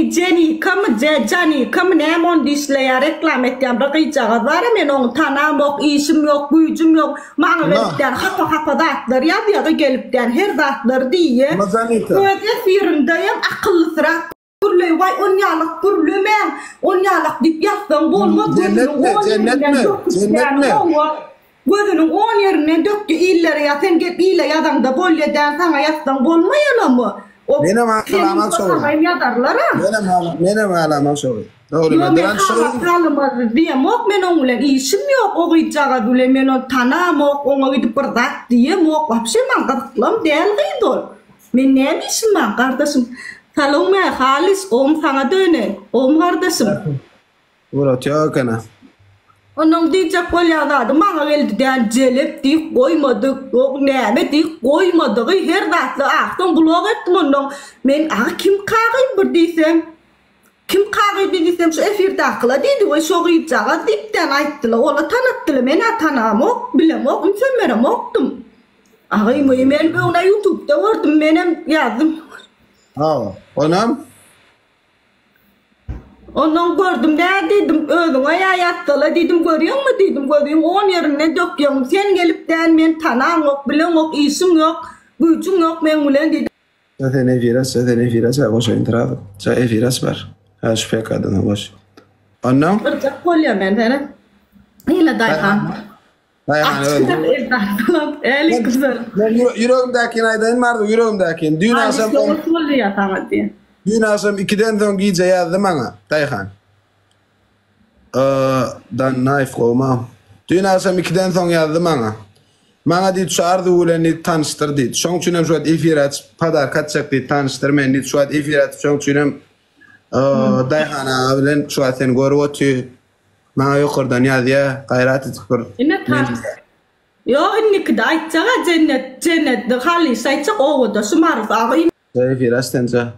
Jenny come nemon disleya reklam ettiğim rakıcağı var men onun tanam yok, işim yok, gücüm yok. Bana veripten hapa dağıtlar ya gelipten her dağıtlar diye. Böyle firindeyim akıllı sıra. Kurlay vay onyalık dip yaptım bolma cennet mi? Gözünün 10 yerine döktü illere ya sen git ille adamda bol yeden sana yattan bolmayana mı? Benim ağlamak soğuk. Benim ağlamak soğuk. Doğru mu? Ben ağlamak diyem yok. Ben onunla işim yok. O gideceğe bile ben onu tanım yok. Ona gidip bırdak diyem yok. Hapsi ben kartlam değil gidol. Ben ne işim ben kardeşim? Talon me halis sana döne. Kardeşim. Uğrat ya kana. Onun diyecek kolyalardı. Bana geldiğinden celep deyip koymadık. Yok neme deyip koymadık. Her dağıtlı ağıttan blok ettim onun. Ben kim kağıyım bir diysem. Kim kağıyım bir diysem şu efirde akıla deydi. Ve şu gideceğe dipten ayttılar. Ola tanıttılar. Ben tanım yok. Bilem yok.Ümsemerim yoktum. Ağayım ben ona YouTube'da gördüm. Benim yazdım. Onam? Ondan gördüm de dedim öldüm ayağa yattılar dedim görüyor mu dedim görüyorum 10 yerine döküyorum sen gelip de ben tanım yok bilem yok işim yok gücüm yok ben ulan dedim. Zaten eviras boş entrada. Zaten eviras var. Ha şu pekadına boş. Onam? Ircak kolya ben sana. Yine dayhan. Dayhan öyle. Eli güzel. Yüreğimdeki neyden vardı yüreğimdeki. Dün akşam. Kolya tamam diye. Dün akşam 2'den sonra giyce yazdım bana. Dayhan. Dan knife olmam. Dün akşam 2'den sonra yazdım bana. Bana dedi şu ardı ulanı tanıştır dedi. Şoň üçin şu efirat padar kaçacak dedi tanıştır men dedi şu efirat şoň üçin Dayhan bilen şu sen görüp otur. Bana yukarıdan yazya gayret etipir. Ne tan? Yo inni kday çaga cennet de hali sayçak oğuda sumarız ağayım. Efirat stenca.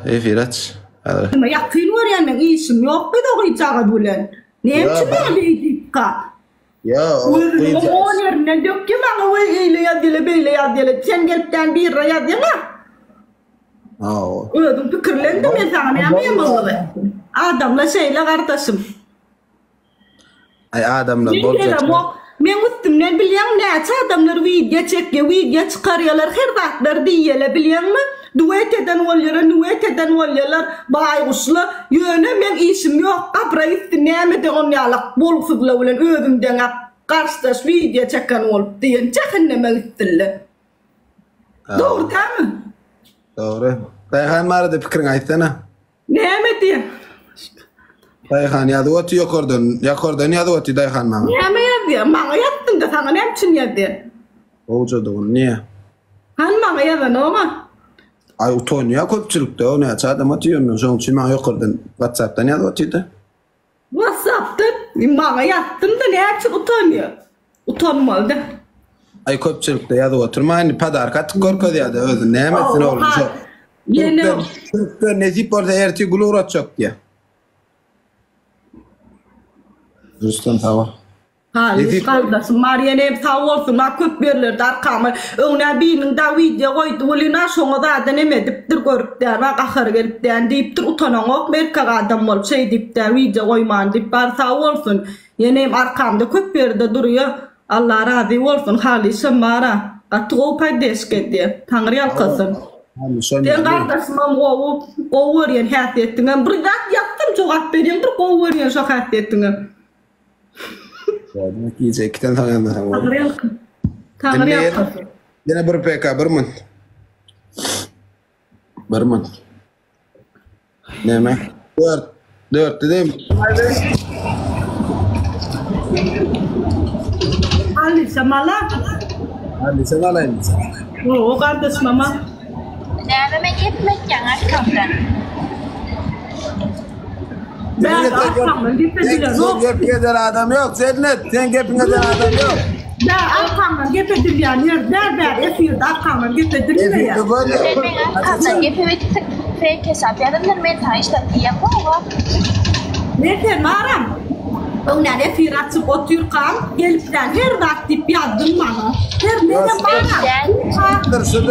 Efirat. Ama yakın var ya ben işim yok bir de gideceğe bulan. Neyim böyle ka? Ya. O yerine dök ki bana o ile ya sen gelipten bir ya diye mi? Ödüm fikirlendim ya sana yapayım mı? Adamla şeyle kardeşim. Ay adamla bolca. Men üstümden bilýän näçe adamlar video çekiyor, video çıkarıyorlar, her dağıtlar diýerler bilýän mi? Duet eden bolýarlar, baýguşla, ýöne men işim yok, gabrayt näme on ýalak bolsuzla bilen özümden garşdaş video çeken bolup diýen cehenneme gitdiler. Doğru tamam? Doğru. Dayhan marada pikirini aýtsana. Näme diýen? Dayhan ýazy oty ýokordon ýazy oty Dayhan maňa. Näme ýazdy? Maňa ýatdym da sana näme üçin ýazdy? Oğucadyň niye? Han maňa ýazany oma? Ay utonýa köpçülikde o näçe adam atýaryn şoň üçin maňa ýokordon WhatsApp'dan ýazy otydy. WhatsApp'dan maňa ýatdym da näçe utonýar? Utanmaly da. Ay köpçülikde ýazy oturmaýyn padarka tykor ýa-da özü nämesin oğlum şo. Ýene nezip bolsa erti guluratjak diýe. Rustam tava. Halis kardeşim Mariye'ne sağ olsun köp berler darkamy. Öňe biriniň da video goýdy. Bolina şoňa da nemedipdir görüpdir. Bak ahir gelipden diýipdir utananyk merkega adam bolup şey diýipdir video goýman diýip bar sağ olsun. Ýene arkamda köp berde durýar. Allah razy bolsun Halis mara. Atgo paýdeşke Taňry ýalkasyn. Den kardeşim goýurýan häsiýetdiňem bir gat ýapdym jogap berýän bir goýurýan şo häsiýetdiňem. Giyce 2'den sonra yanında. Taňry ýalkasyn. Yine bir PK, bir mınt. Bir mınt. Neme? 4 dedim. Alisa mala? Alisa mala. O kardeşim ama. Neme gitmekden arkamdan. Ben arkamdan gitmediler. Gepineden adam yok. Sen gepineden adam yok. Ben arkamdan gitmediler. Der efirde arkamdan gitmediler ya. Ben arkamdan gitmediler. Fake hesap yazanlar men tanıştım diye bu. Ne sen maram? Öwnäne firatçı oturkan gelipden her wagt dip ýazdym bana. Her nede bana.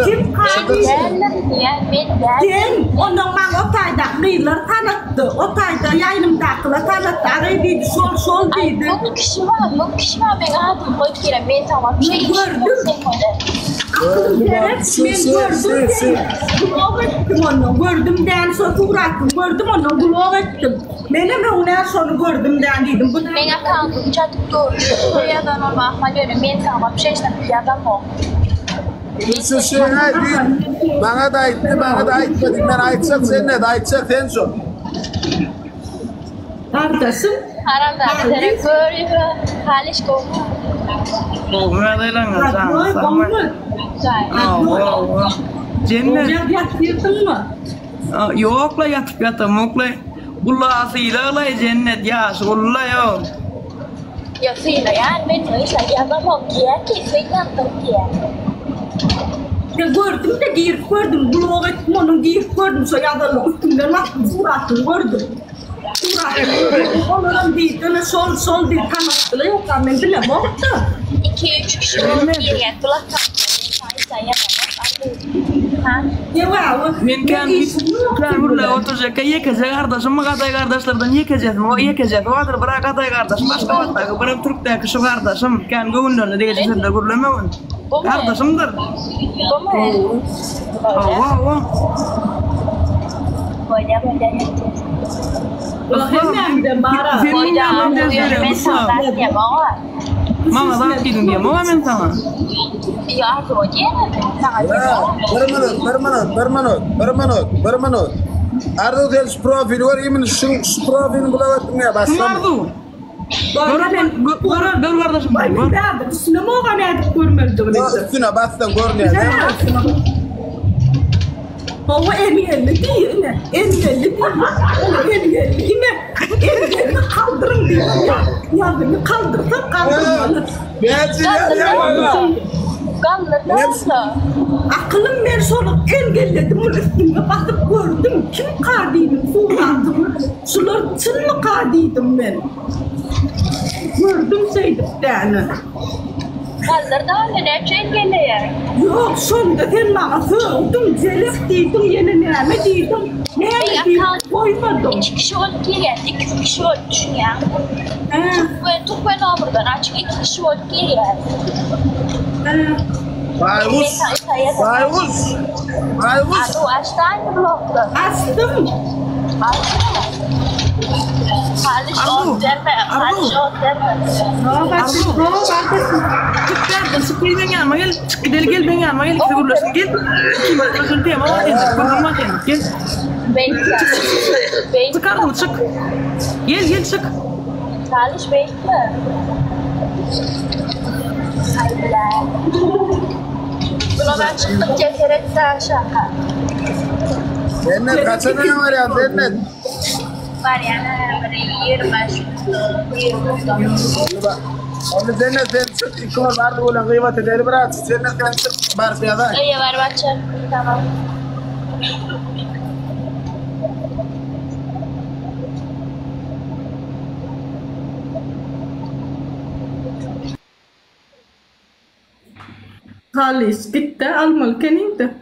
Kim kadi? Sen onun bana o taýda gıylar tanıttı. O taýda ýaýnymdakylar tanıttı. Agay diýdi, şol diýdi. Bu kişi var ben adım koyup kere men tamam bir şey Gördüm. Gördüm den fotoğrafı gördüm onu blog ettim. Benim öňe şonu gördüm den diýdim. Bu Ben akşam çatıp doğru soyadan olma göre men tamam bir şey işlemek yazamam. Şu şey değil. Bana da ayıttı, bana da ayıtmadı. Ben ayıtsak sen ne de ayıtsak sen sor. Kardeşim. Herhalde terek görüyor. Haliş koyma. Oğlum lan Olmuş. Cennet. Yatırdın mı? Yok la yatıp yatamok la. Ulasıyla la cennet ya. Ulla ya. Yasıyla yani ben öyle yazamam ki ben yaptım ki. Ya gördüm de girip gördüm. Blog ettim onu girip gördüm. So yazalım üstümden baktım. Suratını gördüm. Onların değil, sol değil kanatlı yok ben bilemem oldu. 2-3 kişi olup geriye kulak sen yapamam. Ya var. Men kan burada oturacak yekecek kardeşim kadar kardeşlerden yekeceğiz mi? O yekeceğiz. Vardır bırak kadar kardeşim. Başka vatta bırak Türk'teki şu kardeşim. Kan gönlünü değil sizde gurlemeyin. Kardeşimdir. Allah. Hemen de bana. Senin yanında söylüyorum. Mama da gidin diye. Mama men sana. Ya roje Bir minut. Arda tel profil var, yemin şu profilini bulavatım ya baslam. Mardu. Gör kardeşim. Ben de sinema oğlanı görmedim. Üstüne bastım görünüyor. O engelli değil mi? Engelli değil mi? O engelli mi? Engelli kaldırın diyor ya. Yardımı kaldırsa kaldırmalı. Aklım ben sonra engelledim. Onun üstüne basıp gördüm. Kim kadıydım? Suratımı. Sular için mi kadıydım ben? Gördüm şeydik yani. Kaldırdan ne çengeliyor? Yok sonunda sen bana sığındım. Zelif değildim. Yeni neme değildim. Neme değildim. Koymadım. 2 kişi olup geriye 2 kişi olup düşün ya. Tuk ben omurdan açık 2 kişi olup geriye. Baygus. Aduh açtan mı blokta? Astım. Haliş ol derme. Çık ben yanıma gel. Çık gel ben yanıma gel. Gel. Kim özür dilerim ama gel. Çıkardım çık. Gel çık. Haliş bekle. Hayırlar. Buna ben çıktım cesaret daha şaka. Cennet kaçana ne var ya Cennet? Var yani 25. Onu Cennet sen çık. İkmal vardı olan kıymet ederi bırak. Cennet sen çık. Bar piyada. İyi var bakacağım. Tamam. Halis gitti almalı keninde.